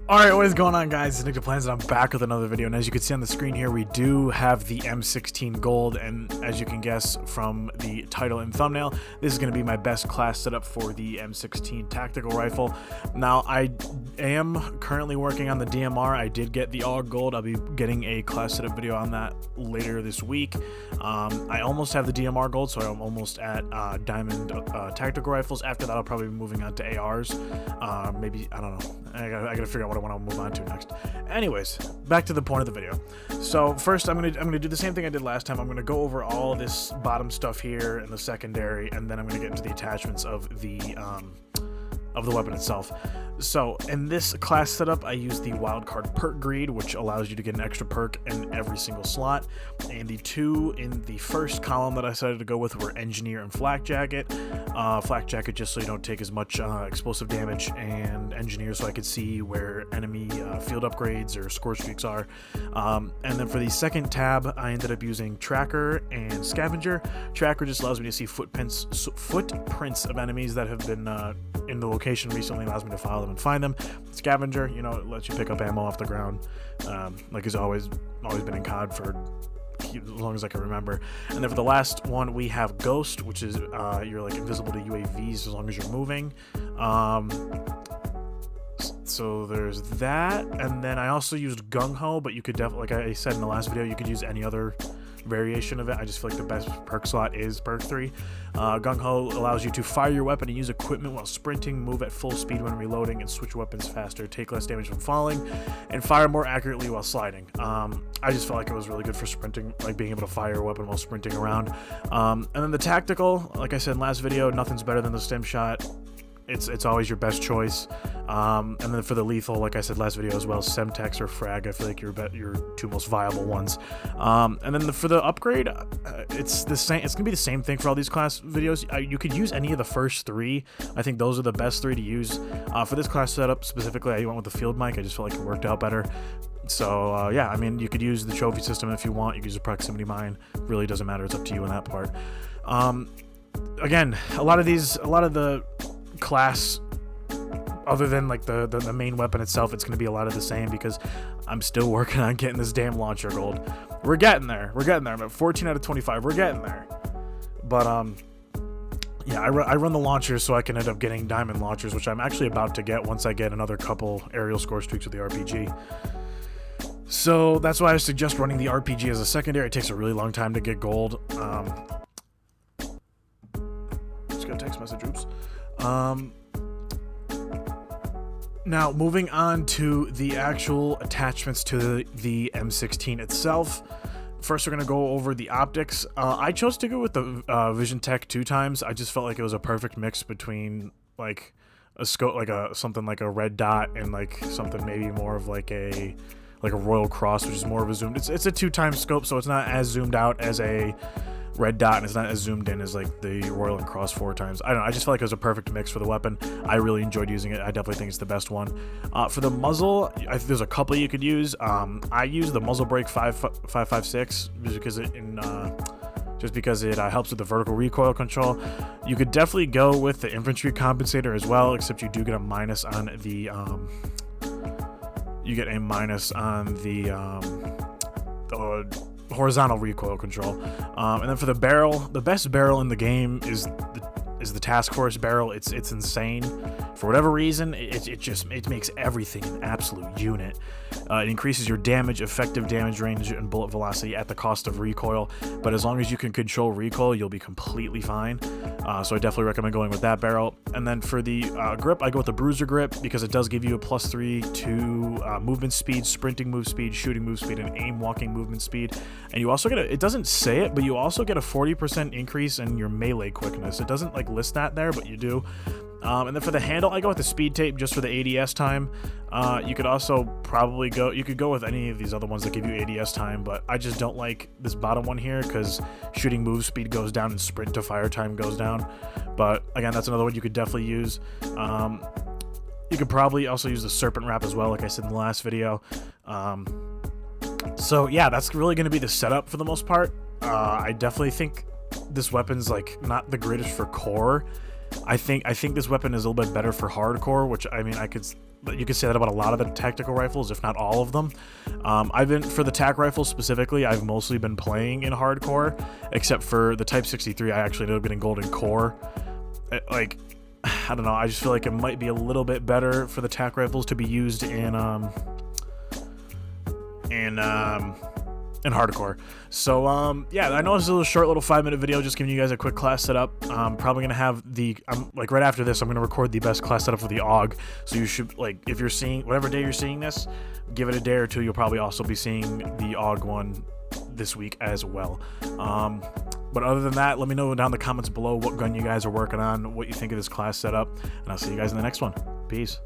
Alright, what is going on, guys? It's Nick Plans, and I'm back with another video. And as you can see on the screen here, we do have the M16 Gold, and as you can guess from the title and thumbnail, this is going to be my best class setup for the M16 tactical rifle. Now, I am currently working on the DMR. I did get the all gold. I'll be getting a class setup video on that later this week. I almost have the DMR gold, so I'm almost at diamond tactical rifles. After that, I'll probably be moving on to ARs. Maybe, I don't know. I gotta figure out what I want to move on to next. Anyways, back to the point of the video. So first, I'm gonna do the same thing I did last time. I'm gonna go over all this bottom stuff here in the secondary, and then I'm gonna get into the attachments of the weapon itself. So in this class setup, I use the wildcard perk greed, which allows you to get an extra perk in every single slot. And the two in the first column that I decided to go with were engineer and flak jacket. Flak jacket just so you don't take as much explosive damage, and engineer so I could see where enemy field upgrades or score streaks are. And then for the second tab, I ended up using tracker and scavenger. Tracker just allows me to see footprints of enemies that have been in the location recently, allows me to follow them and find them. Scavenger, you know, it lets you pick up ammo off the ground, like it's always been in COD for as long as I can remember. And then for the last one, we have Ghost, which is you're like invisible to UAVs as long as you're moving. So there's that, and then I also used Gung Ho, but you could definitely, like I said in the last video, you could use any other variation of it. I just feel like the best perk slot is perk 3. Gung Ho allows you to fire your weapon and use equipment while sprinting, move at full speed when reloading, and switch weapons faster, take less damage from falling, and fire more accurately while sliding. I just felt like it was really good for sprinting, like being able to fire a weapon while sprinting around. And then the tactical, like I said in last video, nothing's better than the stim shot. It's always your best choice. And then for the lethal, like I said last video as well, Semtex or Frag, I feel like your two most viable ones. And then for the upgrade, it's the same. It's gonna be the same thing for all these class videos. You could use any of the first 3. I think those are the best 3 to use. For this class setup specifically, I went with the field mic. I just felt like it worked out better. So yeah, I mean, you could use the trophy system if you want. You could use a proximity mine. Really doesn't matter. It's up to you in that part. Again, a lot of the class, other than like the main weapon itself, it's going to be a lot of the same because I'm still working on getting this damn launcher gold. We're getting there. I'm at 14 out of 25. We're getting there. But yeah, I run the launchers so I can end up getting diamond launchers, which I'm actually about to get once I get another couple aerial score streaks with the RPG. So that's why I suggest running the RPG as a secondary. It takes a really long time to get gold. Just got a text message. Oops. Now moving on to the actual attachments to the M16 itself. First, we're going to go over the optics. I chose to go with the Vision Tech 2 times. I just felt like it was a perfect mix between like a scope, like something like a red dot, and like something maybe more of like a Royal Cross, which is more of a zoomed. It's a 2x scope, so it's not as zoomed out as a red dot, and it's not as zoomed in as like the Royal and Cross 4 times. I don't know, I just felt like it was a perfect mix for the weapon. I really enjoyed using it. I definitely think it's the best one. For the muzzle, I think there's a couple you could use. I use the muzzle brake 556 just because it helps with the vertical recoil control. You could definitely go with the infantry compensator as well, except you do get a minus on the horizontal recoil control. And then for the barrel, the best barrel in the game is the task force barrel. It's insane. For whatever reason, it makes everything an absolute unit. It increases your damage, effective damage range, and bullet velocity at the cost of recoil. But as long as you can control recoil, you'll be completely fine. So I definitely recommend going with that barrel. And then for the grip, I go with the bruiser grip because it does give you a +3 to movement speed, sprinting move speed, shooting move speed, and aim walking movement speed. And you also get it doesn't say it, but you also get a 40% increase in your melee quickness. It doesn't like list that there, but you do. And then for the handle, I go with the speed tape just for the ADS time. You could also probably go with any of these other ones that give you ADS time, but I just don't like this bottom one here because shooting move speed goes down and sprint to fire time goes down. But again, that's another one you could definitely use. You could probably also use the serpent wrap as well, like I said in the last video. So yeah, that's really going to be the setup for the most part. I definitely think this weapon's like not the greatest for core. I think this weapon is a little bit better for hardcore, which I mean I could you could say that about a lot of the tactical rifles, if not all of them. For the tac rifles specifically, I've mostly been playing in hardcore, except for the Type 63. I actually ended up getting golden core. Like, I don't know, I just feel like it might be a little bit better for the tac rifles to be used in hardcore. So yeah, I know this is a little short, little 5-minute video, just giving you guys a quick class setup. I'm probably gonna have like right after this, I'm gonna record the best class setup for the AUG. So you should, like, if you're seeing whatever day you're seeing this, give it a day or two. You'll probably also be seeing the AUG one this week as well. But other than that, let me know down in the comments below what gun you guys are working on, what you think of this class setup, and I'll see you guys in the next one. Peace.